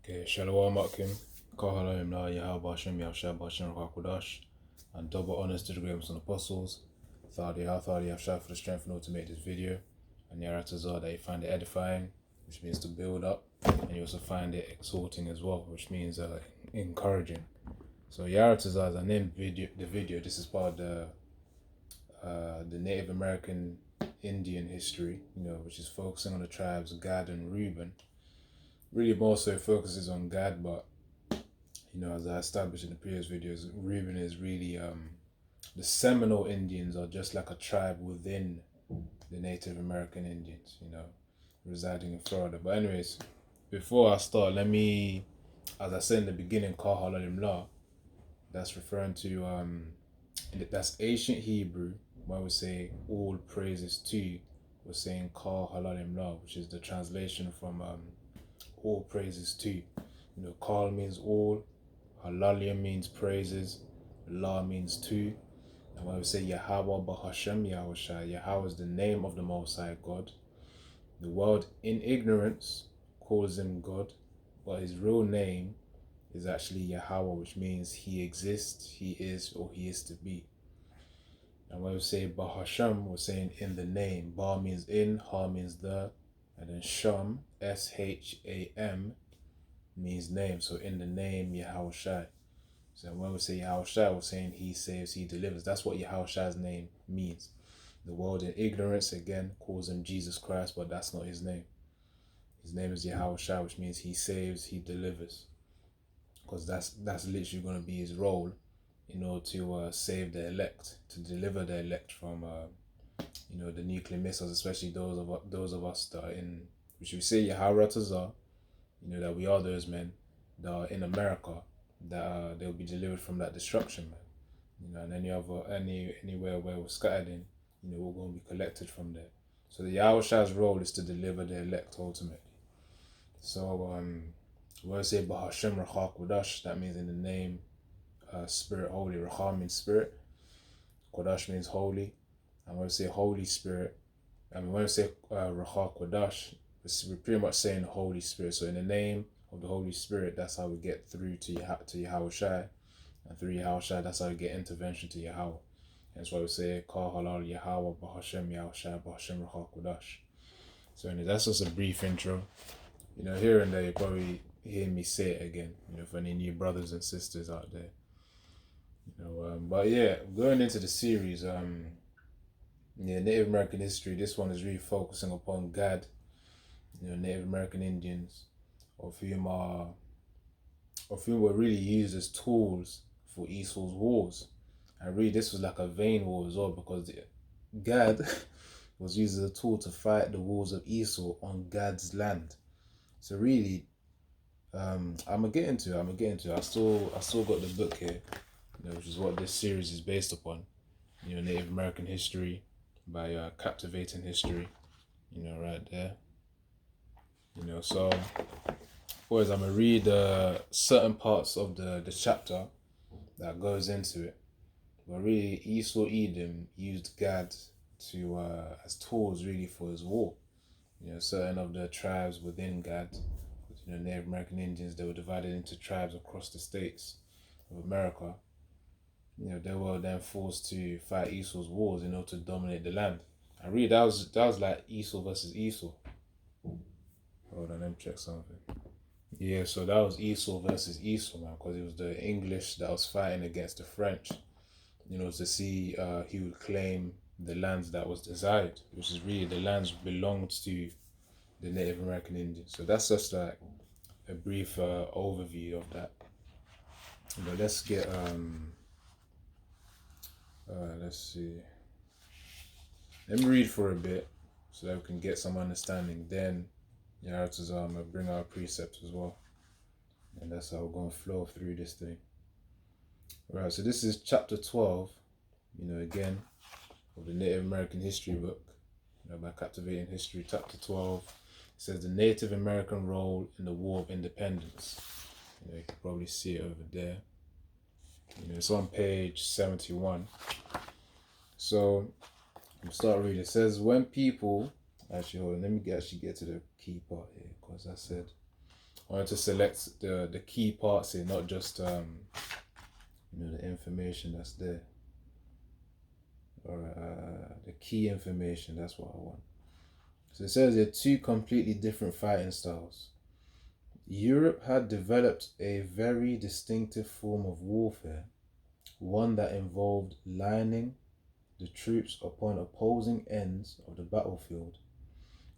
Okay, Shalom Akim, Kahalayim Na Yahaba Hashem Yahshua Bashem Rakodash, and double honors to the great and apostles. Thadi Yahshua for the strength and all to make this video, and Yaratazar that you find it edifying, which means to build up, and you also find it exhorting as well, which means encouraging. So Yaratazar, as I named the video, this is part of the Native American Indian history, which is focusing on the tribes Gad and Reuben. Really more so focuses on Gad, but as I established in the previous videos, Reuben is really the Seminole Indians are just like a tribe within the Native American Indians, residing in Florida. But anyways, before I start, let me, as I said in the beginning, Kah Halalim La, that's referring to that's ancient Hebrew. When we say all praises to, we're saying Kah Halalim La, which is the translation from all praises to. Kal means all, Halalia means praises, La means to. And when we say Yahweh Bahashem Yahushua, Yahweh is the name of the Most High God. The world in ignorance calls him God, but his real name is actually Yahweh, which means he exists, he is, or he is to be. And when we say Bahashem, we're saying in the name. Ba means in, Ha means the, and then Sham, S-H-A-M, means name. So in the name Yahushua. So when we say Yahushua, we're saying he saves, he delivers. That's what Yahushua's name means. The world in ignorance, again, calls him Jesus Christ, but that's not his name. His name is Yahushua, which means he saves, he delivers. Because that's literally going to be his role in order to save the elect, to deliver the elect from the nuclear missiles, especially those of us that are in, which we say Yaharatazah, that we are those men that are in America, that they'll be delivered from that destruction, man. And anywhere where we're scattered in, we're going to be collected from there. So the Yahushua's role is to deliver the elect ultimately. So when I say Bahashem Rachak Kodash, that means in the name, Spirit Holy. Racham means spirit, Kodash means holy. And when I say Holy Spirit, when I say Rachak Kodash, we're pretty much saying the Holy Spirit. So in the name of the Holy Spirit, that's how we get through to Yahushua. And through Yahushua, that's how we get intervention to Yahweh. That's why we say, Kah Halal Yahweh Bahashem Yahushua Bahashem Rachak Kodash. So anyway, that's just a brief intro. Here and there, you probably hear me say it again, for any new brothers and sisters out there. But yeah, going into the series, Native American history, this one is really focusing upon Gad, Native American Indians, of whom were really used as tools for Esau's wars. And really this was like a vain war as well, because Gad was used as a tool to fight the wars of Esau on Gad's land. So really, I'm gonna get into it. I still got the book here, which is what this series is based upon. Native American history by Captivating History. Right there. So, boys, I'm gonna read certain parts of the chapter that goes into it. But really, Esau Edom used Gad to as tools really for his war. Certain of the tribes within Gad, Native American Indians, they were divided into tribes across the states of America. They were then forced to fight Esau's wars in order to dominate the land. And really, that was like Esau versus Esau. Hold on, let me check something. Yeah, so that was Esau versus Esau, man, because it was the English that was fighting against the French, to see who would claim the lands that was desired, which is really the lands belonged to the Native American Indians. So that's just like a brief overview of that. But let's get let's see. Let me read for a bit so that we can get some understanding. Then I'm gonna bring our precepts as well, and that's how we're gonna flow through this thing. Right. So this is chapter 12. Again, of the Native American history book, by Captivating History. Chapter 12. It says the Native American role in the War of Independence. You can probably see it over there. It's on page 71. So we'll start reading. It says, when people, actually hold on, let me get to the key part here, because I said I wanted to select the key parts here, not just the information that's there. Or the key information, that's what I want. So it says there are two completely different fighting styles. Europe had developed a very distinctive form of warfare, one that involved lining the troops upon opposing ends of the battlefield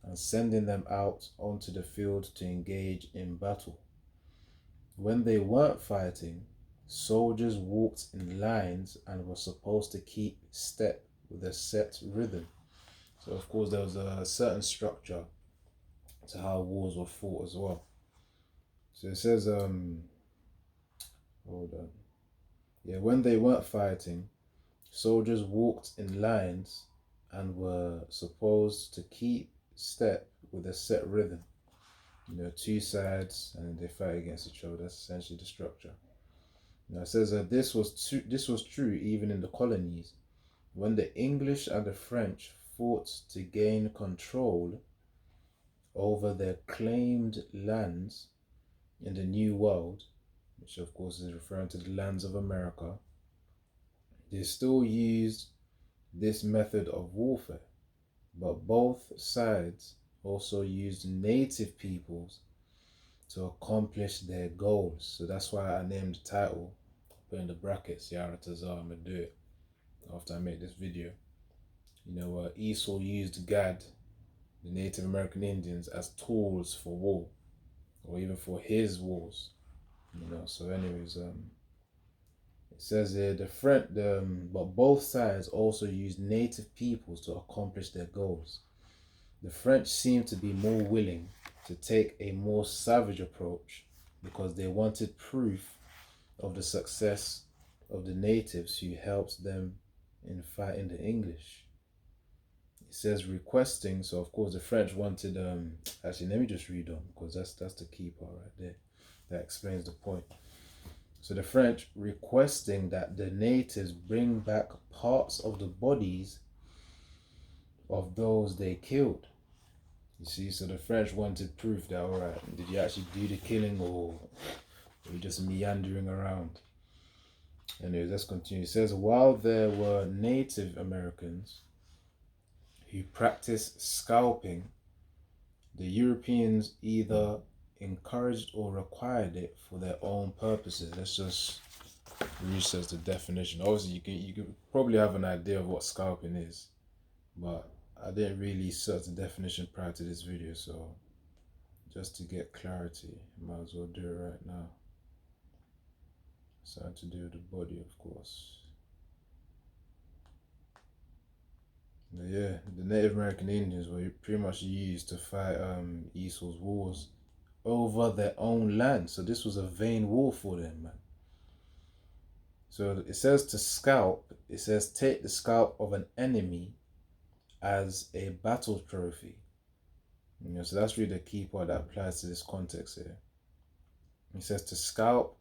and sending them out onto the field to engage in battle. When they weren't fighting, soldiers walked in lines and were supposed to keep step with a set rhythm. So, of course, there was a certain structure to how wars were fought as well. So it says, hold on. Yeah, when they weren't fighting, soldiers walked in lines and were supposed to keep step with a set rhythm. Two sides, and they fight against each other. That's essentially the structure. Now it says that this was true even in the colonies. When the English and the French fought to gain control over their claimed lands in the New World, which of course is referring to the lands of America, they still used this method of warfare, but both sides also used native peoples to accomplish their goals. So that's why I named the title, put in the brackets, Yara Tazar, I'm gonna do it after I make this video. Esau used Gad, the Native American Indians, as tools for war, or even for his wars. So anyways, it says here but both sides also used native peoples to accomplish their goals. The French seemed to be more willing to take a more savage approach because they wanted proof of the success of the natives who helped them in fighting the English. It says requesting, so of course the French wanted actually let me just read on because that's the key part right there. That explains the point. So the French requesting that the natives bring back parts of the bodies of those they killed. You see, so the French wanted proof that, all right, did you actually do the killing or were you just meandering around? Anyways, let's continue. It says, while there were Native Americans who practiced scalping, the Europeans either encouraged or required it for their own purposes. Let's just research the definition. Obviously, you can probably have an idea of what scalping is, but I didn't really search the definition prior to this video, so just to get clarity, might as well do it right now. Something to do with the body, of course. But yeah, the Native American Indians were pretty much used to fight Esau's wars over their own land. So this was a vain war for them, man. So it says to scalp, it says take the scalp of an enemy as a battle trophy. So that's really the key part that applies to this context here. It says to scalp,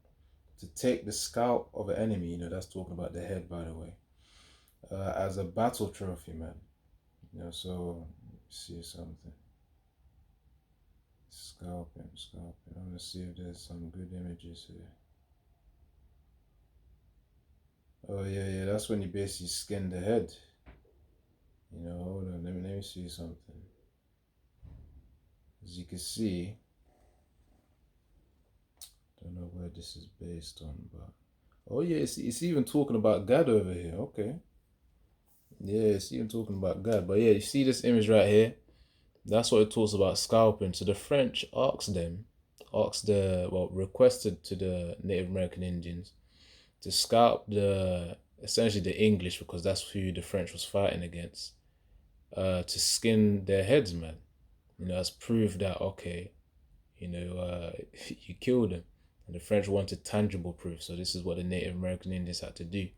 to take the scalp of an enemy, that's talking about the head, by the way, as a battle trophy, man. So see something. Scalping. I'm gonna see if there's some good images here. Oh yeah, that's when you basically skin the head. Hold on, let me see something. As you can see, don't know where this is based on, but oh yeah, it's even talking about God over here. Okay. Yeah, it's even talking about God. But yeah, you see this image right here? That's what it talks about scalping. So the French requested to the Native American Indians to scalp essentially the English, because that's who the French was fighting against, to skin their heads, man. As proof that, okay, you killed them. And the French wanted tangible proof. So this is what the Native American Indians had to do.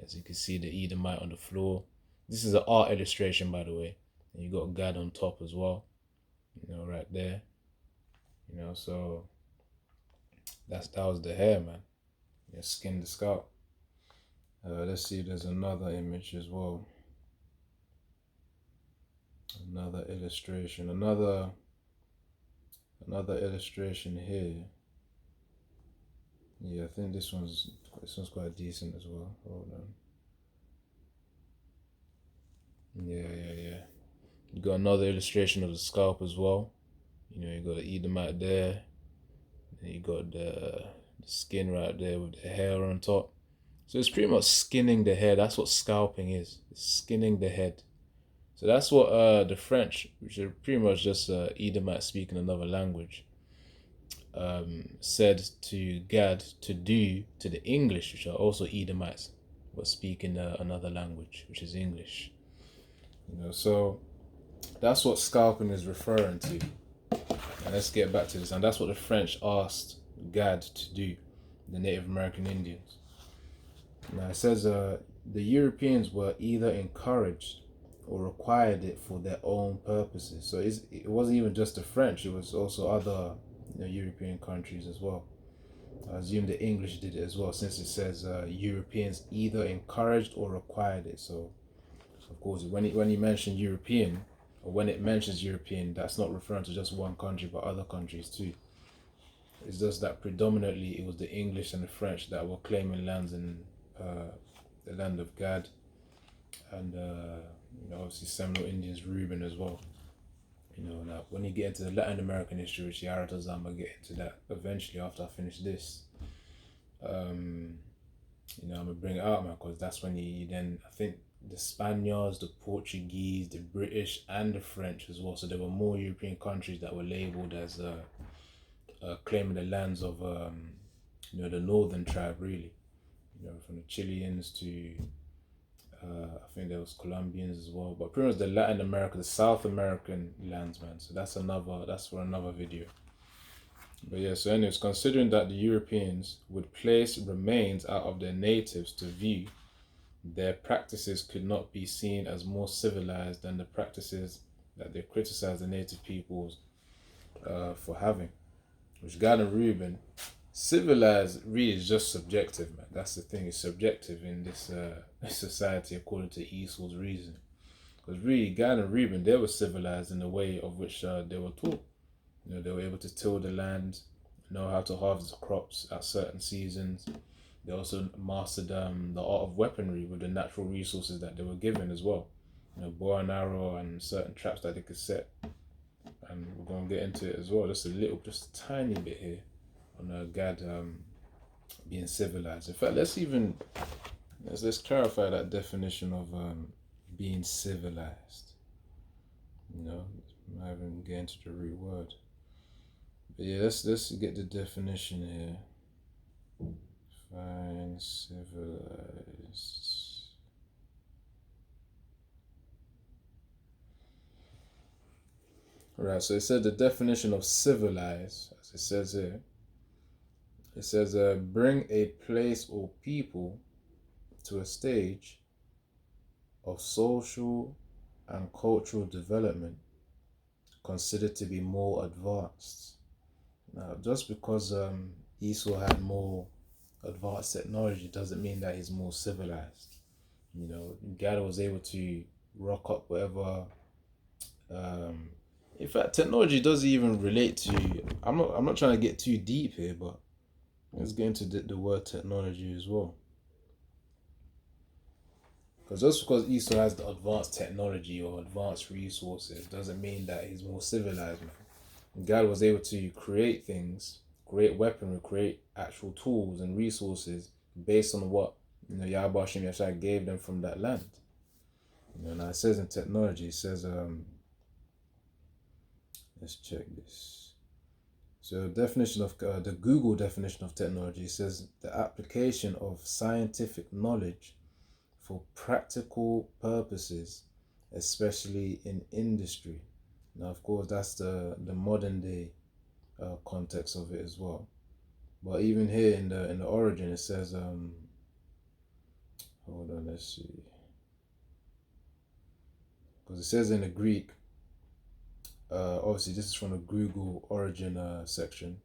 As you can see, the Edomite on the floor. This is an art illustration, by the way. And you got God on top as well. Right there. So that was the hair, man. Skin the scalp. Let's see if there's another image as well. Another illustration. Another Another illustration here. Yeah, I think this one's quite decent as well. Hold on. Yeah. You got another illustration of the scalp as well. You got the Edomite there. And you got the skin right there with the hair on top. So it's pretty much skinning the hair. That's what scalping is. It's skinning the head. So that's what the French, which are pretty much just Edomite speaking another language, said to Gad to do to the English, which are also Edomites, but speaking another language, which is English. So that's what scalping is referring to. And let's get back to this. And that's what the French asked Gad to do, the Native American Indians. Now it says the Europeans were either encouraged or required it for their own purposes. So it wasn't even just the French, it was also other European countries as well. I assume the English did it as well, since it says Europeans either encouraged or required it. So, of course, when he mentioned European, or when it mentions European, that's not referring to just one country, but other countries too. It's just that predominantly it was the English and the French that were claiming lands in the land of Gad, and obviously Seminole Indians, Reuben as well. Now when you get into the Latin American history, which I'm gonna get into that eventually after I finish this. I'm gonna bring it out, man, because that's when you then, I think, the Spaniards, the Portuguese, the British, and the French as well. So there were more European countries that were labeled as claiming the lands of the northern tribe, really. From the Chileans to I think there was Colombians as well, but pretty much the Latin America, the South American lands, man. So that's for another video. But yeah, so anyways, considering that the Europeans would place remains out of their natives to view, their practices could not be seen as more civilized than the practices that they criticized the native peoples for having. Which Gad and Reuben, civilized really is just subjective, man. That's the thing, it's subjective in this society according to Esau's reason. Because really, Gad and Reuben, they were civilized in the way of which they were taught. They were able to till the land, know how to harvest crops at certain seasons. They also mastered the art of weaponry with the natural resources that they were given as well. Bow and arrow and certain traps that they could set. And we're going to get into it as well. Just a tiny bit here on Gad being civilized. In fact, let's clarify that definition of being civilized. I haven't get into the root word. But yeah, let's get the definition here. Fine, civilized. Right, so it said the definition of civilized, as it says here. It says, bring a place or people to a stage of social and cultural development considered to be more advanced. Now, just because Esau had more advanced technology doesn't mean that he's more civilized. Gad was able to rock up whatever. In fact, technology doesn't even relate to. I'm not trying to get too deep here, but let's get into the word technology as well. Because just because Esau has the advanced technology or advanced resources doesn't mean that he's more civilized, man. God was able to create things, create weaponry, create actual tools and resources based on what Yahweh Shem Yashai gave them from that land. Now it says in technology, it says let's check this. So definition of the Google definition of technology says the application of scientific knowledge for practical purposes, especially in industry. Now, of course, that's the modern day context of it as well. But even here in the origin, it says hold on, let's see, because it says in the Greek. Obviously, this is from the Google origin section.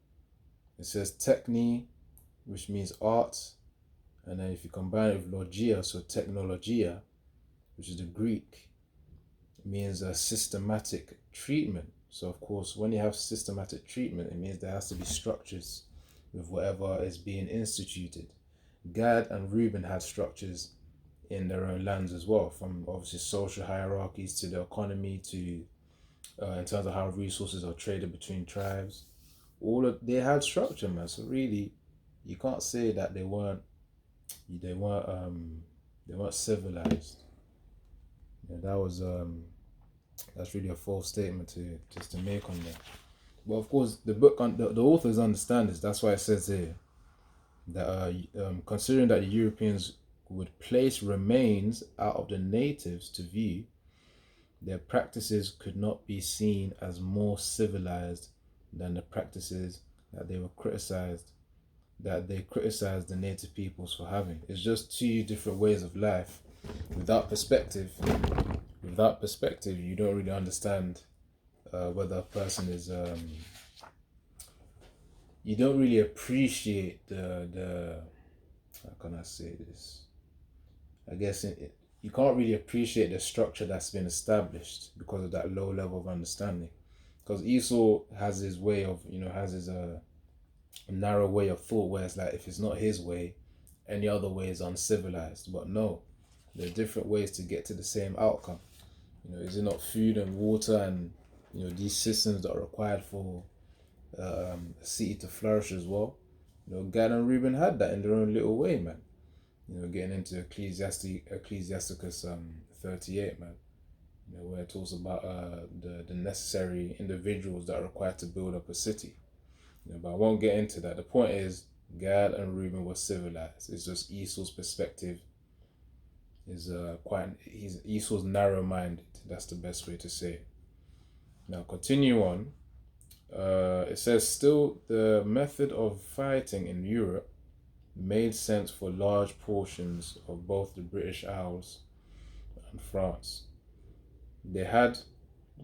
It says techne, which means art, and then if you combine it with logia, so technologia, which is the Greek, means a systematic treatment. So of course, when you have systematic treatment, it means there has to be structures with whatever is being instituted. Gad and Reuben had structures in their own lands as well, from obviously social hierarchies to the economy to in terms of how resources are traded between tribes. They had structure, man. So really, you can't say that they weren't they weren't civilized. That was that's really a false statement to just to make on that. But of course, the authors understand this. That's why it says here that considering that the Europeans would place remains out of the natives to view, their practices could not be seen as more civilized than the practices that they criticized the native peoples for having. It's just two different ways of life. Without perspective, you don't really understand whether a person is. You don't really appreciate the. How can I say this? I guess you can't really appreciate the structure that's been established because of that low level of understanding. Because Esau has his way of, has his a narrow way of thought where it's like if it's not his way, any other way is uncivilized. But no, there are different ways to get to the same outcome. Is it not food and water and these systems that are required for a city to flourish as well? Gad and Reuben had that in their own little way, man. Getting into Ecclesiasticus 38, man. Where it talks about the necessary individuals that are required to build up a city. But I won't get into that. The point is, Gad and Reuben were civilized. It's just Esau's perspective is Esau's narrow-minded. That's the best way to say it. Now, continue on. It says, still, the method of fighting in Europe made sense for large portions of both the British Isles and France. They had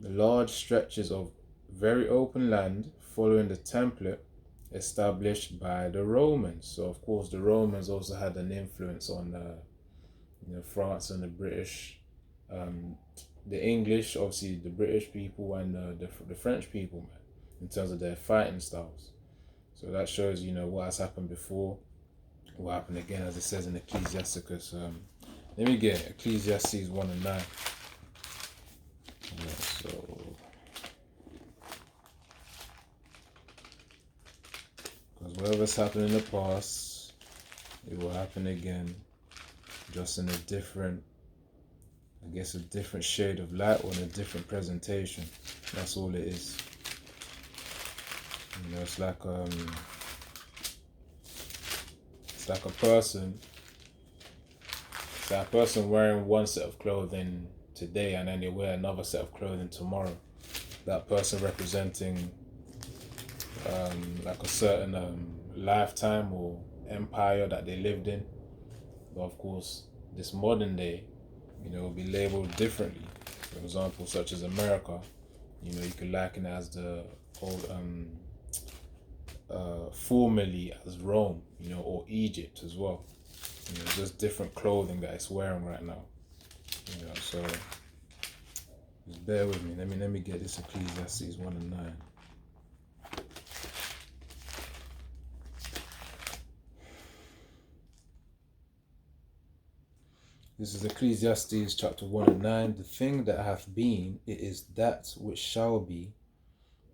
large stretches of very open land following the template established by the Romans. So of course the Romans also had an influence on France and the British, the English, obviously the British people and the French people, man, in terms of their fighting styles. So that shows what has happened before, what happened again, as it says in Ecclesiasticus. Let me get Ecclesiastes 1 and 9. So because whatever's happened in the past, it will happen again, just in a different shade of light or in a different presentation. That's all it is. It's like a person. It's like a person wearing one set of clothing today and then they wear another set of clothing tomorrow. That person representing like a certain lifetime or empire that they lived in. But of course, this modern day, will be labeled differently. For example, such as America, you can liken it as the old, formerly as Rome, or Egypt as well. Just different clothing that it's wearing right now. So just bear with me. Let me get this Ecclesiastes 1 and 9. This is Ecclesiastes chapter 1 and 9. The thing that hath been, it is that which shall be,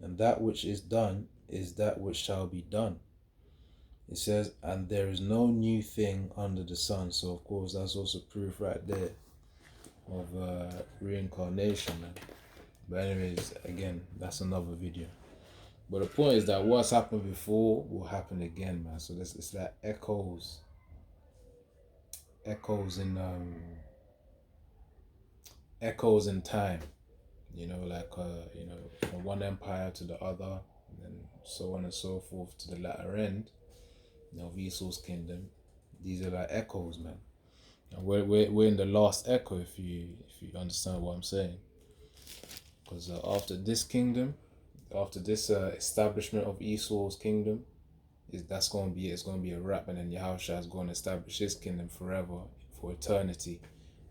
and that which is done is that which shall be done. It says, and there is no new thing under the sun. So of course that's also proof right there of reincarnation, man. But anyways, again, that's another video. But the point is that what's happened before will happen again, man. So it's like echoes in time. From one empire to the other, and so on and so forth to the latter end, of Esau's kingdom. These are like echoes, man. And we're in the last echo, if you understand what I'm saying. Because after this kingdom, after this establishment of Esau's kingdom, that's going to be it. It's going to be a wrap, and then Yahushua is going to establish his kingdom forever, for eternity,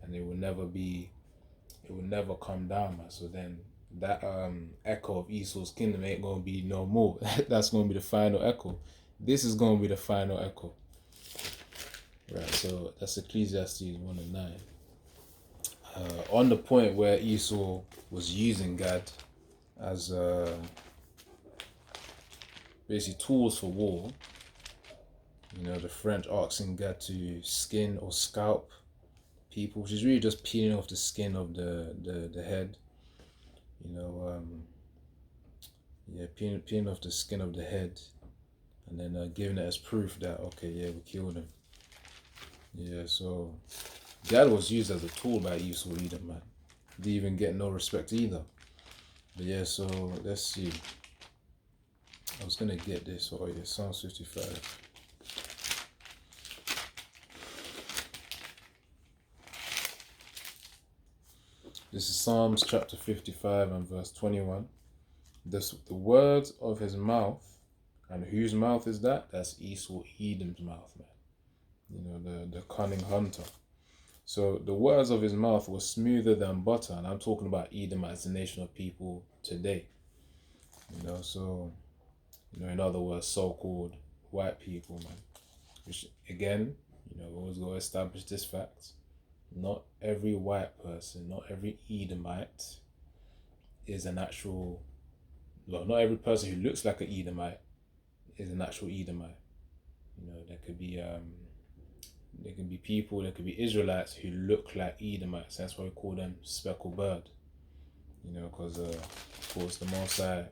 and it will never come down, man. So then that echo of Esau's kingdom ain't gonna be no more. That's gonna be the final echo. This is gonna be the final echo. Right, so that's Ecclesiastes 1:9. On the point where Esau was using Gad as basically tools for war, the French asking Gad to skin or scalp people, which is really just peeling off the skin of the head. Peeling off the skin of the head, and then giving it as proof that, okay, yeah, we killed him. Yeah, so Gad was used as a tool by Esau Edom, man. Didn't even get no respect either. But yeah, so let's see. I was gonna get this. Oh yeah, Psalms 55. This is Psalms chapter 55 and verse 21. The words of his mouth, and whose mouth is that? That's Esau Edom's mouth, man. The cunning hunter. So the words of his mouth were smoother than butter, and I'm talking about Edom as the nation of people today. So in other words, so-called white people, man. Which again, we always got to establish this fact. Not every white person, not every Edomite is an actual. Well, not every person who looks like an Edomite is an actual Edomite. There could be people, there could be Israelites who look like Edomites. That's why we call them speckled bird. Because of course the Most High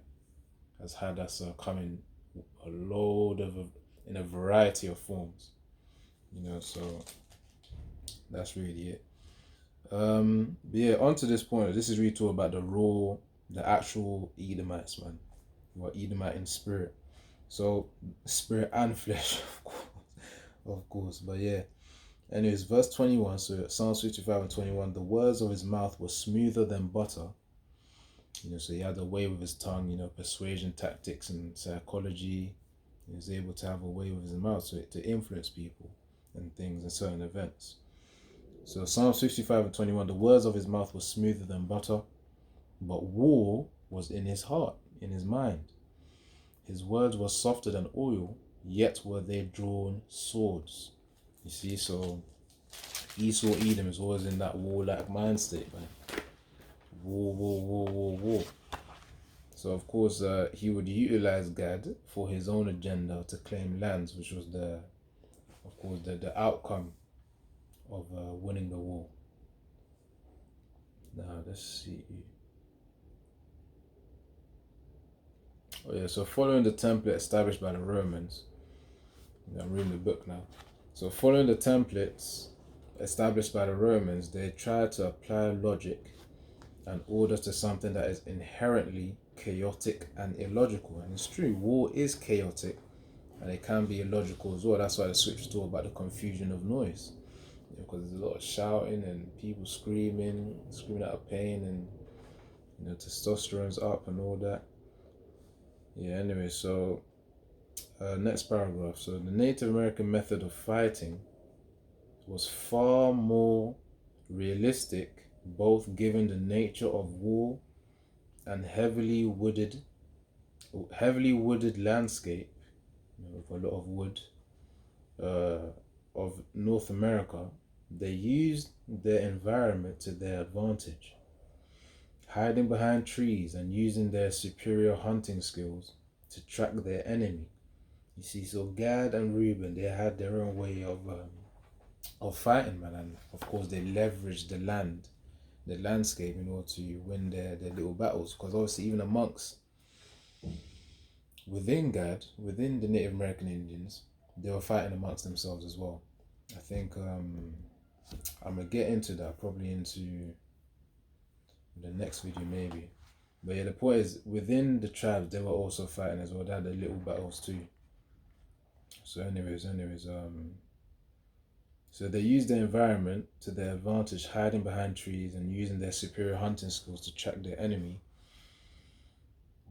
has had us come in in a variety of forms. So that's really it. But yeah, on to this point. This is really talking about the actual Edomites, man. Edomite in spirit. So spirit and flesh, of course. But yeah. Anyways, verse 21, so Psalms 55 and 21, the words of his mouth were smoother than butter. So he had a way with his tongue, persuasion tactics and psychology. He was able to have a way with his mouth to influence people and things and certain events. So Psalms 55 and 21, the words of his mouth were smoother than butter, but war was in his heart, in his mind. His words were softer than oil, yet were they drawn swords. You see, so Esau Edom is always in that warlike mind state, man. War. So of course he would utilize Gad for his own agenda to claim lands, which was the outcome of winning the war. Now let's see. Oh yeah, so following the template established by the Romans, I'm reading the book now. So following the templates established by the Romans, they tried to apply logic and order to something that is inherently chaotic and illogical. And it's true, war is chaotic and it can be illogical as well. That's why the scriptures talk about the confusion of noise. Because there's a lot of shouting and people screaming out of pain, and testosterone's up and all that. Yeah, anyway, so next paragraph. So the Native American method of fighting was far more realistic, both given the nature of war and heavily wooded landscape, with a lot of wood, of North America. They used their environment to their advantage, hiding behind trees and using their superior hunting skills to track their enemy. You see, so Gad and Reuben, they had their own way of fighting, man, and of course they leveraged the landscape in order to win their little battles. Because obviously, even within the Native American Indians, they were fighting amongst themselves as well. I think I'm gonna get into that probably into the next video maybe. But yeah, the point is, within the tribes, they were also fighting as well. They had their little battles too. So anyways, so they used the environment to their advantage, hiding behind trees and using their superior hunting skills to track their enemy.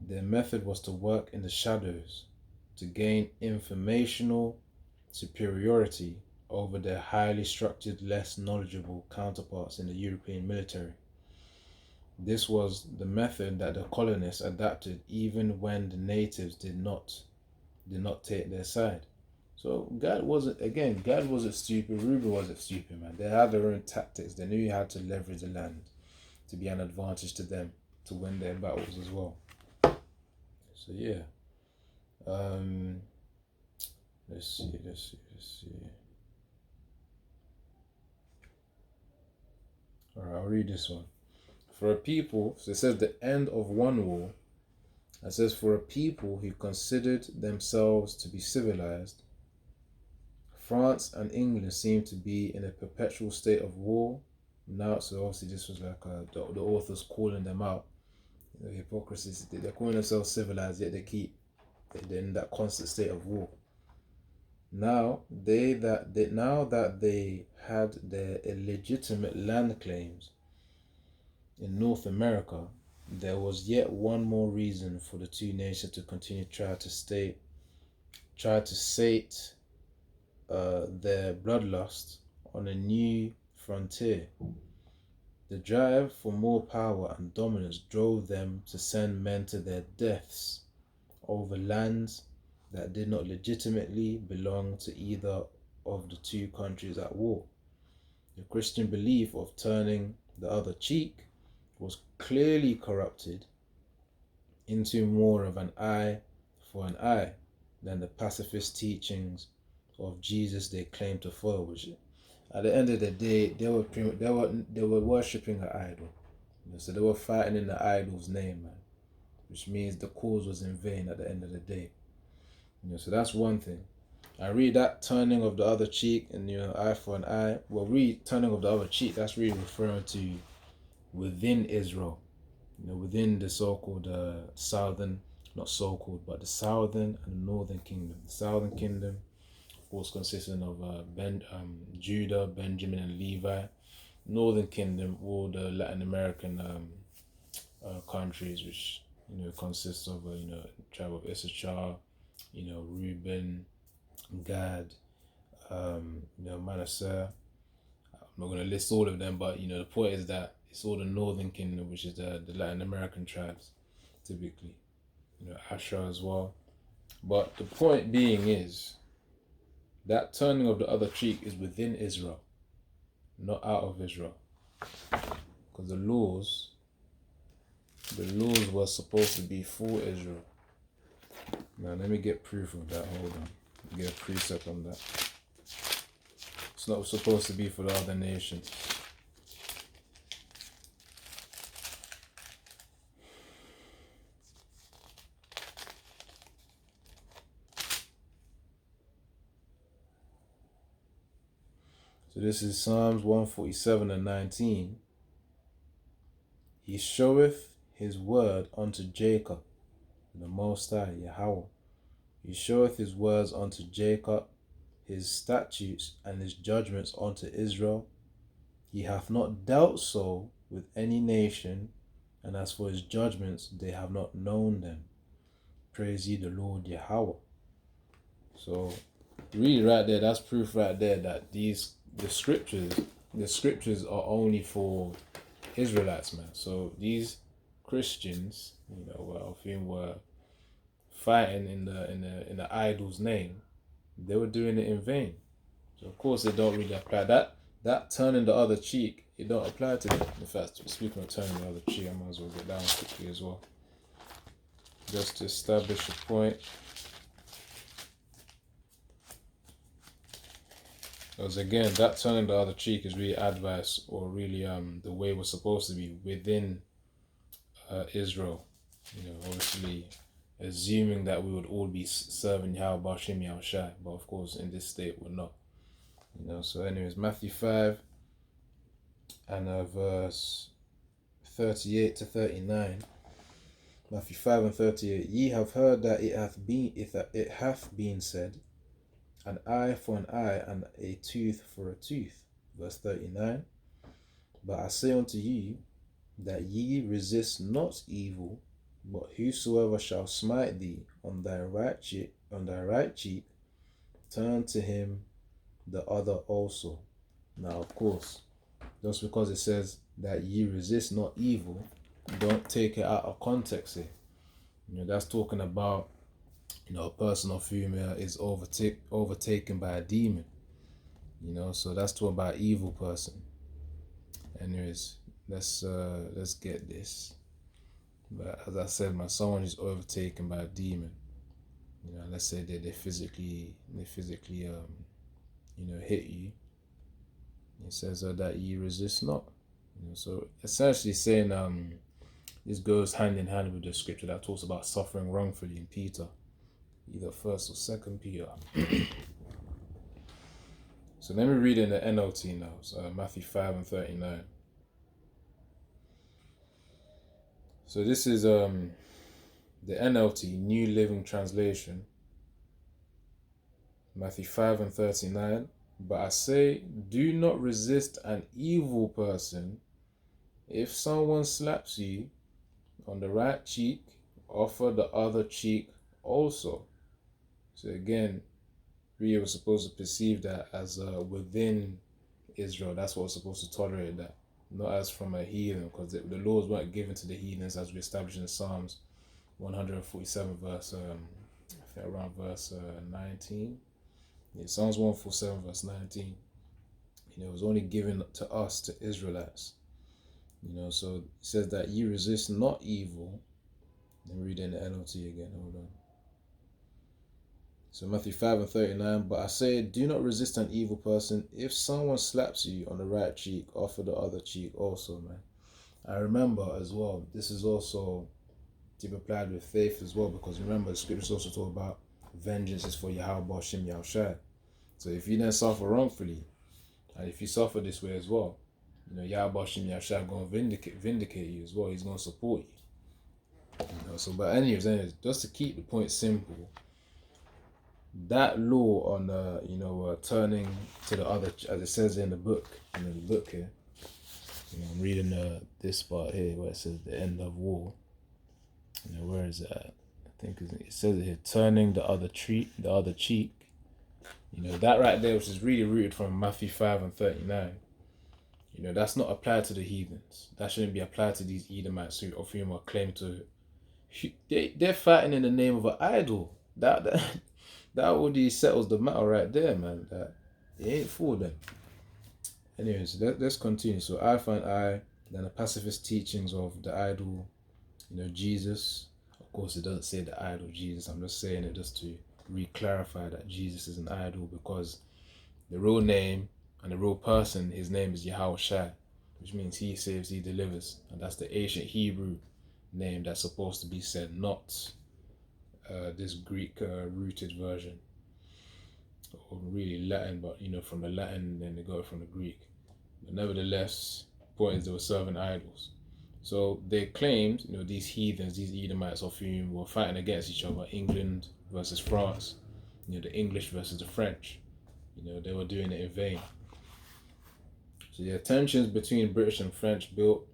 Their method was to work in the shadows to gain informational superiority over their highly structured, less knowledgeable counterparts in the European military. This was the method that the colonists adapted even when the natives did not take their side. So God wasn't stupid, Reuben wasn't stupid, man. They had their own tactics. They knew how to leverage the land to be an advantage to them to win their battles as well. So yeah. Um let's see. Alright, I'll read this one. For a people, so it says the end of one war. It says for a people who considered themselves to be civilized, France and England seem to be in a perpetual state of war. Now, so obviously this was like the authors calling them out. The hypocrisy. They're calling themselves civilized, yet they're in that constant state of war. Now that they had their illegitimate land claims in North America, there was yet one more reason for the two nations to continue to sate their bloodlust on a new frontier. The drive for more power and dominance drove them to send men to their deaths over lands that did not legitimately belong to either of the two countries at war. The Christian belief of turning the other cheek was clearly corrupted into more of an eye for an eye than the pacifist teachings of Jesus they claimed to follow. Which, at the end of the day, they were worshiping an idol. So they were fighting in the idol's name, man. Which means the cause was in vain at the end of the day. So that's one thing. I read that turning of the other cheek and eye for an eye. Well, turning of the other cheek, that's really referring to within Israel. Within the so-called southern, not so-called, but the southern and northern kingdom. The southern kingdom, of course, consisting of Judah, Benjamin, and Levi. Northern kingdom, all the Latin American countries, which consists of tribe of Issachar, Reuben, Gad, Manasseh. I'm not going to list all of them, but the point is that it's all the northern kingdom, which is the Latin American tribes, typically. Asher as well. But the point being is that turning of the other cheek is within Israel, not out of Israel. Because the laws were supposed to be for Israel. Now let me get proof of that. Hold on. Get a precept on that. It's not supposed to be for the other nations. So this is Psalms 147 and 19. He showeth his word unto Jacob, the Most High, Yahweh. He showeth his words unto Jacob, his statutes and his judgments unto Israel. He hath not dealt so with any nation, and as for his judgments, they have not known them. Praise ye the Lord Yahweh. So, really right there, that's proof right there that the scriptures are only for Israelites, man. So these Christians, were fighting in the idol's name. They were doing it in vain. So of course they don't really apply that turning the other cheek. It don't apply to them. In fact, speaking of turning the other cheek, I might as well get down quickly as well, just to establish a point. Because again, that turning the other cheek is really advice, or really the way we're supposed to be within Israel. Obviously assuming that we would all be serving Yahweh Bashim Yahushai, but of course in this state we're not. So anyways, Matthew 5 and verse 38 to 39. Matthew 5 and 38. Ye have heard that it hath been said, an eye for an eye and a tooth for a tooth. Verse 39. But I say unto you, that ye resist not evil, but whosoever shall smite thee on thy right cheek, turn to him the other also. Now, of course, just because it says that ye resist not evil, don't take it out of context here. That's talking about, a person of whom is overtaken by a demon. So that's talking about evil person. Anyways, let's get this. But as I said, someone is overtaken by a demon. Let's say that they physically hit you. It says that ye resist not. So essentially saying this goes hand in hand with the scripture that talks about suffering wrongfully in Peter, either first or second Peter. So let me read in the NLT now. So Matthew 5:39. So this is the NLT, New Living Translation. Matthew 5:39. But I say, do not resist an evil person. If someone slaps you on the right cheek, offer the other cheek also. So again, we were supposed to perceive that as within Israel. That's what we're supposed to tolerate that, not as from a heathen, because the laws weren't given to the heathens as we established in Psalms 147 verse, I think around verse 19. Yeah, Psalms 147 verse 19. It was only given to us, to Israelites. So it says that ye resist not evil. Let me read in the NLT again. Hold on. So Matthew 5:39. But I say, do not resist an evil person. If someone slaps you on the right cheek, offer the other cheek also, man. I remember as well, this is also to be applied with faith as well, because remember the scriptures also talk about vengeance is for Yahweh Bashim Yahushai. So if you then suffer wrongfully, and if you suffer this way as well, Yahweh Bashim Yahushai going to vindicate you as well. He's going to support you. So, but anyways, just to keep the point simple, that law on turning to the other, as it says in the book, the book here. I'm reading this part here where it says the end of war. Where is it at? I think it says it here, turning the other cheek. That right there, which is really rooted from Matthew 5:39. That's not applied to the heathens. That shouldn't be applied to these Edomites of whom are claimed to. They're fighting in the name of an idol. That already settles the matter right there, man. That it ain't for them. Anyways, let's continue. So I find then the pacifist teachings of the idol, Jesus. Of course, it doesn't say the idol Jesus. I'm just saying it just to re-clarify that Jesus is an idol, because the real name and the real person, his name is Yahweh Shai, which means he saves, he delivers. And that's the ancient Hebrew name that's supposed to be said, not this Greek rooted version, or really Latin, but from the Latin, then they got it from the Greek. But nevertheless, the point is they were serving idols. So they claimed, these heathens, these Edomites of whom were fighting against each other, England versus France, the English versus the French, they were doing it in vain. So the tensions between British and French built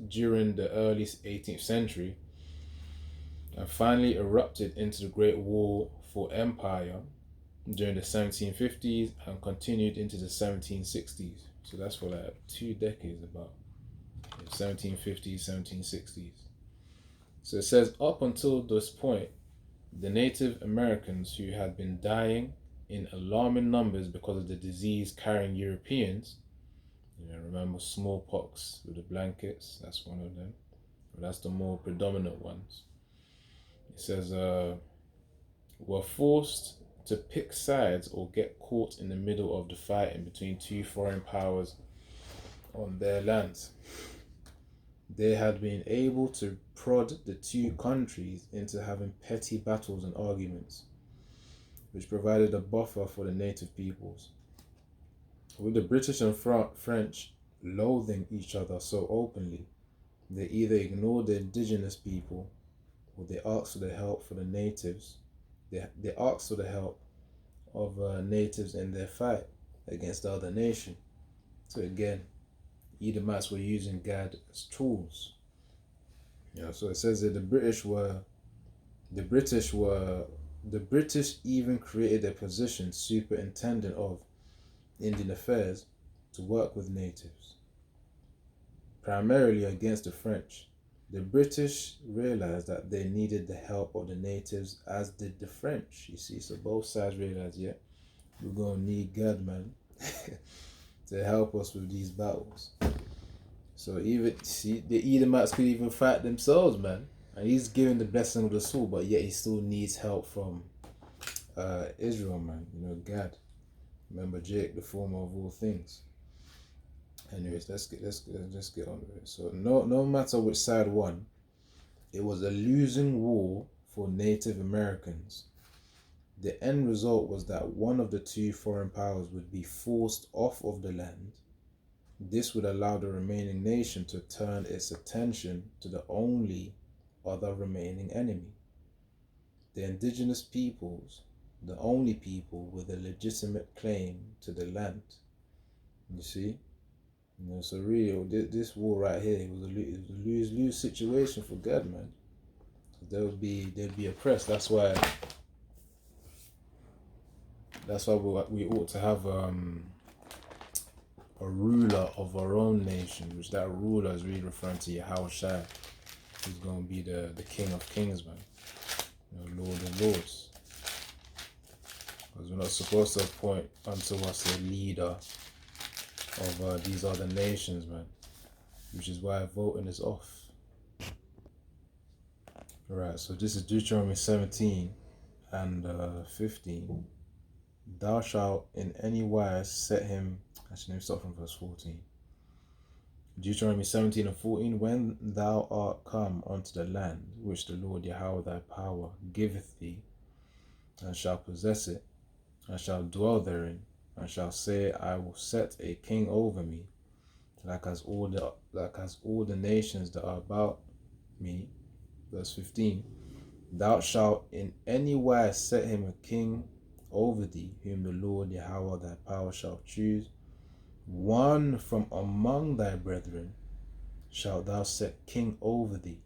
during the early 18th century and finally erupted into the Great War for Empire during the 1750s and continued into the 1760s. So that's for like 2 decades, about 1750s, 1760s. So it says, up until this point, the Native Americans who had been dying in alarming numbers because of the disease carrying Europeans, remember smallpox with the blankets, that's one of them, but that's the more predominant ones. It says, were forced to pick sides or get caught in the middle of the fighting between two foreign powers on their lands. They had been able to prod the two countries into having petty battles and arguments, which provided a buffer for the native peoples. With the British and French loathing each other so openly, they either ignored the indigenous people or they asked for the help for the natives. They asked for the help of natives in their fight against the other nation. So again, Edomites were using God as tools. So it says that the British even created a position, superintendent of Indian affairs, to work with natives. primarily against the French. The British realized that they needed the help of the natives, as did the French. You see, so both sides realized, yeah, we're gonna need God, man, to help us with these battles. So even see, the Edomites could even fight themselves, man. And he's giving the blessing of the sword, but yet he still needs help from Israel, man. You know, God. Remember Jake, the former of all things. Anyways, let's get on with it. So no matter which side won, it was a losing war for Native Americans. The end result was that one of the two foreign powers would be forced off of the land. This would allow the remaining nation to turn its attention to the only other remaining enemy. The indigenous peoples, the only people with a legitimate claim to the land. You see? You know, so really, this war right here was a lose-lose situation for God, man. They'd be oppressed. That's why we ought to have a ruler of our own nation, which that ruler is really referring to Yahushua, who's going to be the King of Kings, man. You know, Lord of Lords. Because we're not supposed to appoint unto us a leader of these other nations, man. Which is why voting is off. Alright, so this is Deuteronomy 17 and 15. Thou shalt in any wise set him. Actually, let me start from verse 14. Deuteronomy 17 and 14. When thou art come unto the land which the Lord Yahweh thy power giveth thee, and shall possess it, and shall dwell therein, and shall say, I will set a king over me, like as all the nations that are about me. Verse 15. Thou shalt in any wise set him a king over thee, whom the Lord Yahweh thy power shall choose. One from among thy brethren shalt thou set king over thee.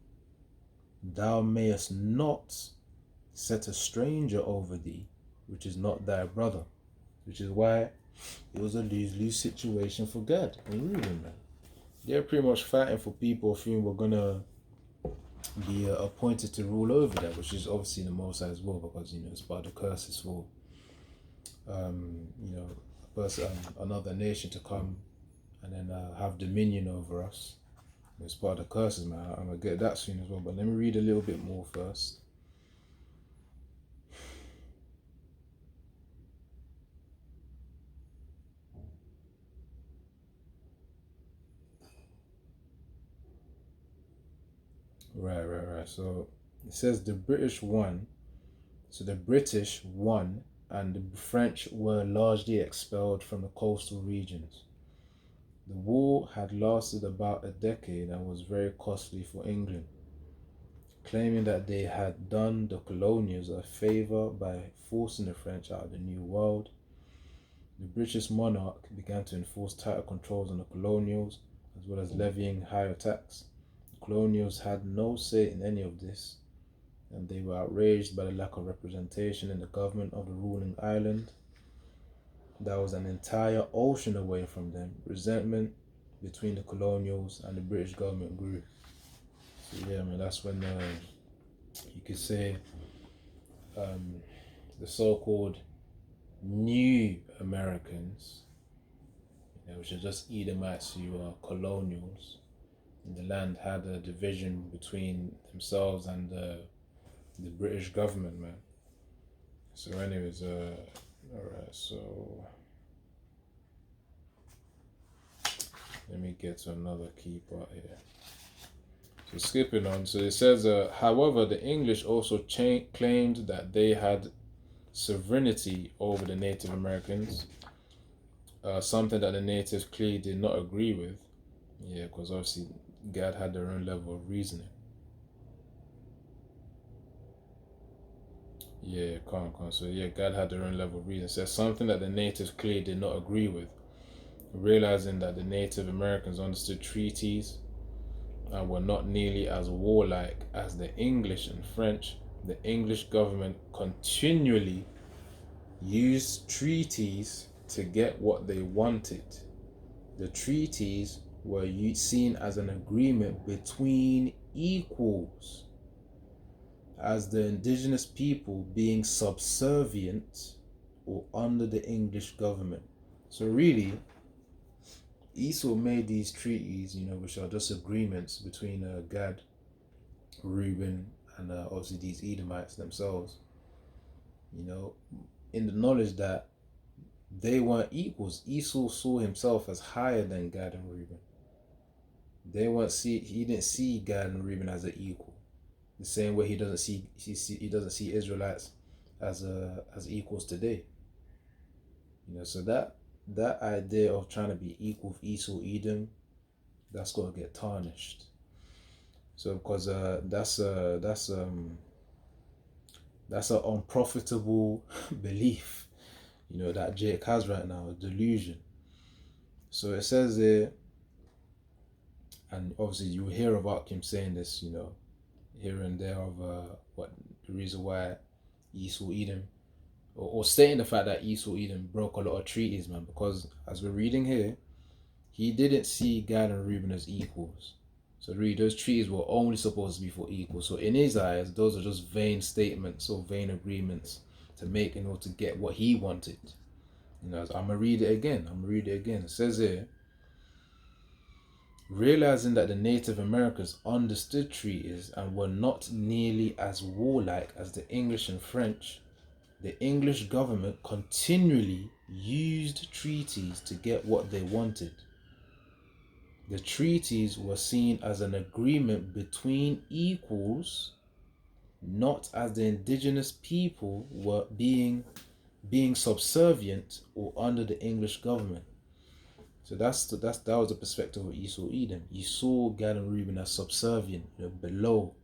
Thou mayest not set a stranger over thee, which is not thy brother. Which is why it was a lose-lose situation for Gad and Reuben, man. They're pretty much fighting for people whom were gonna be appointed to rule over that, which is obviously the Most High as well, because you know it's part of the curses for you know, a person, another nation to come and then have dominion over us. It's part of the curses, man. I'm gonna get that soon as well, but let me read a little bit more first. Right. So it says the British won. So the British won, and the French were largely expelled from the coastal regions. The war had lasted about a decade and was very costly for England, claiming that they had done the colonials a favor by forcing the French out of the New World. The British monarch began to enforce tighter controls on the colonials, as well as levying higher tax. The colonials had no say in any of this, and they were outraged by the lack of representation in the government of the ruling island. That was an entire ocean away from them. Resentment between the colonials and the British government grew. So yeah, man, that's when you could say the so-called new Americans, you know, which are just Edomites who are colonials in the land, had a division between themselves and the British government, man. So anyways, alright, so let me get to another key part here. So skipping on, so it says, however, the English also claimed that they had sovereignty over the Native Americans, something that the natives clearly did not agree with. Yeah, because obviously God had their own level of reasoning. Yeah, calm. So yeah, God had their own level of reason. It says something that the natives clearly did not agree with. Realizing that the Native Americans understood treaties and were not nearly as warlike as the English and French, the English government continually used treaties to get what they wanted. The treaties were seen as an agreement between equals, as the indigenous people being subservient or under the English government. So really, Esau made these treaties, which are just agreements between Gad, Reuben, and obviously these Edomites themselves, in the knowledge that they weren't equals. Esau saw himself as higher than Gad and Reuben. He didn't see Gad and Reuben as an equal. The same way he doesn't see Israelites as equals today. So that idea of trying to be equal with Esau, Edom, that's got to get tarnished. So because that's an unprofitable belief, that Jake has right now, a delusion. So it says there, and obviously you hear about him saying this, here and there of what the reason why Esau, Edom, or stating the fact that Esau, Edom broke a lot of treaties, man, because as we're reading here, he didn't see Gad and Reuben as equals. So really, those treaties were only supposed to be for equals. So in his eyes, those are just vain statements or vain agreements to make in order to get what he wanted. I'm going to read it again. It says here, realizing that the Native Americans understood treaties and were not nearly as warlike as the English and French, the English government continually used treaties to get what they wanted. The treaties were seen as an agreement between equals, not as the indigenous people were being subservient or under the English government. So that was the perspective of Esau, Edom. He saw Gad and Reuben as subservient, below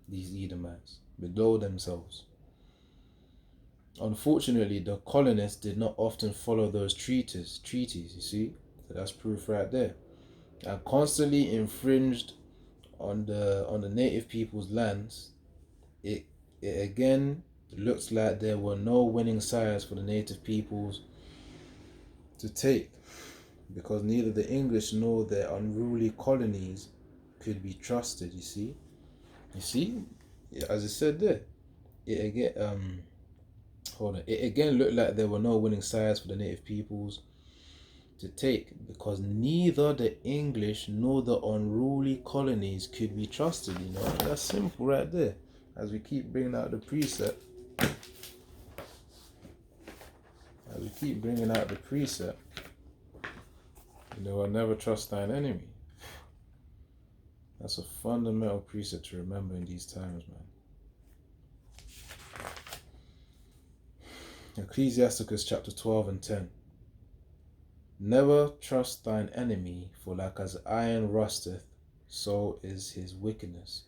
these Edomites, below themselves. Unfortunately, the colonists did not often follow those treaties, you see? So that's proof right there. And constantly infringed on the native people's lands. It again looks like there were no winning sides for the native peoples to take, because neither the English nor their unruly colonies could be trusted. You see, as I said there, it again looked like there were no winning sides for the native peoples to take, because neither the English nor the unruly colonies could be trusted. That's simple right there. As we keep bringing out the precept, I'll never trust thine enemy. That's a fundamental precept to remember in these times, man. Ecclesiasticus chapter 12 and 10. Never trust thine enemy, for like as iron rusteth, so is his wickedness.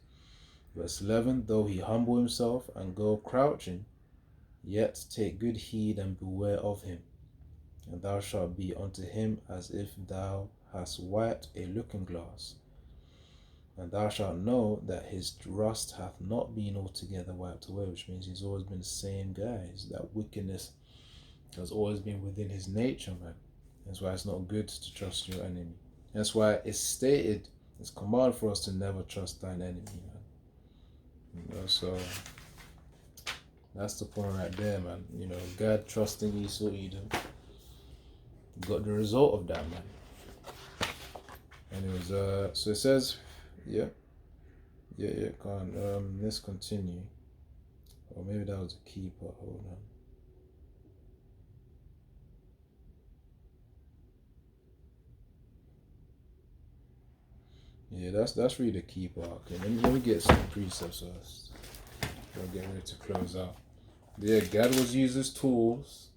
Verse 11, though he humble himself and go crouching, yet take good heed and beware of him. And thou shalt be unto him as if thou hast wiped a looking glass. And thou shalt know that his rust hath not been altogether wiped away, which means he's always been the same guy. That wickedness has always been within his nature, man. That's why it's not good to trust your enemy. That's why it's stated, it's commanded for us to never trust thine enemy, man. So that's the point right there, man. God trusting Esau, Edom, got the result of that, man. And it was so it says, come on, let's continue. Or maybe that was a key part. Hold on. Yeah, that's really the key part. Okay, let me get some precepts first. We're getting ready to close out. Yeah, God was used as tools.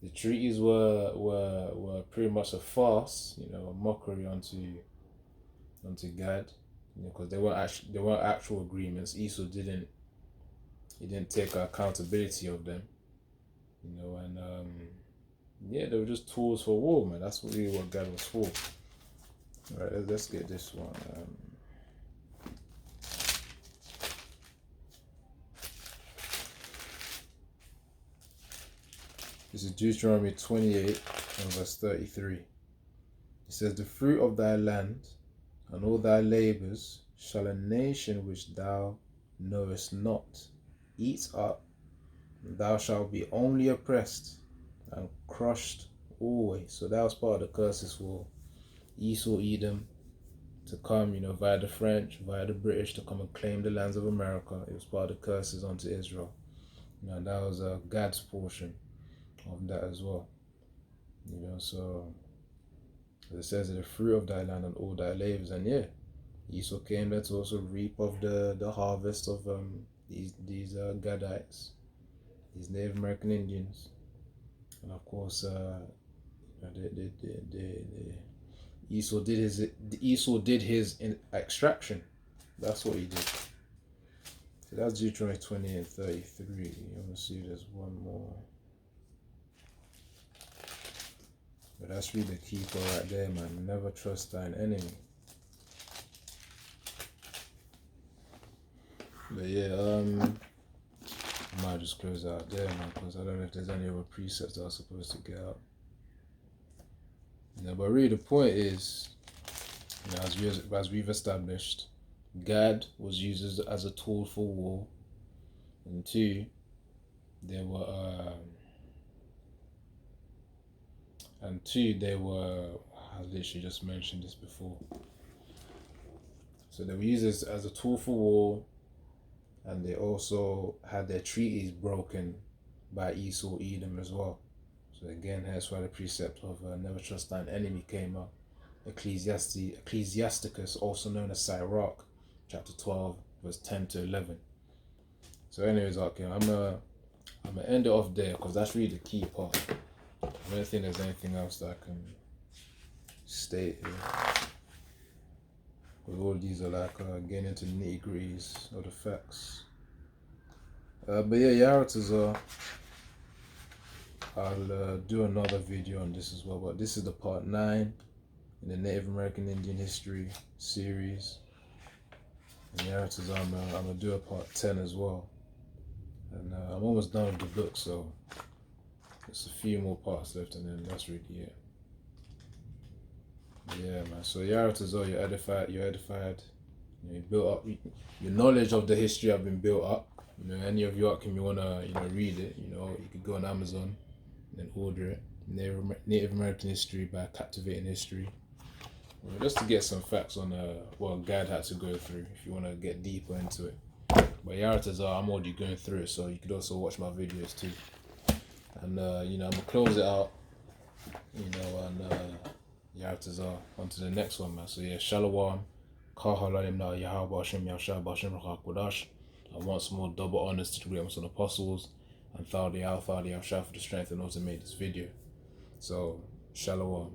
The treaties were pretty much a farce, a mockery unto God, because they weren't actual agreements. Esau didn't take accountability of them, and they were just tools for war, man. That's really what God was for. All right, let's get this one. This is Deuteronomy 28 and verse 33. It says, the fruit of thy land and all thy labors shall a nation which thou knowest not eat up, and thou shalt be only oppressed and crushed always. So that was part of the curses for Esau, Edom, to come, via the French, via the British, to come and claim the lands of America. It was part of the curses onto Israel. And that was Gad's portion of that as well. So as it says, the fruit of thy land and all thy labors. And yeah, Esau came there to also reap of the harvest of these Gadites, these Native American Indians. And of course, Esau did his extraction. That's what he did. So that's Deuteronomy 20 and 33. You want to see if there's one more. But that's really the keeper right there, man. Never trust thine enemy. But yeah, I might just close out there, man, because I don't know if there's any other precepts that I'm supposed to get out. But really the point is, as we've established, Gad was used as a tool for war, and two, they were I literally just mentioned this before. So they were used as a tool for war, and they also had their treaties broken by Esau, Edom as well. So again, that's why the precept of never trust thine enemy came up. Ecclesiasticus, also known as Sirach, chapter 12, verse 10 to 11. So anyways, okay, I'm gonna end it off there because that's really the key part. I don't think there's anything else that I can state here. Because all these are like getting into the nitty-gritties of the facts. But yeah, Yaratazar, I'll do another video on this as well, but this is the part 9 in the Native American Indian history series. And Yaratazar, I'm gonna do a part 10 as well. And I'm almost done with the book, so there's a few more parts left, and then that's really it. Yeah, man. So Yaratazar, you're edified. You built up. Your knowledge of the history have been built up. Any of you can wanna read it. You could go on Amazon and order it. Native American History by Captivating History. Just to get some facts on what Gad had to go through. If you wanna get deeper into it. But Yaratazar, I'm already going through it, so you could also watch my videos too. And I'm gonna close it out. And Yaratazar onto the next one, man. So yeah, Shalom. Kahalayim na Yahweh Hashem Yahshua Bashem Rachakodash. And once more, double honors to the great and apostles, and Thali Yahshua for the strength and also made this video. So, Shalom.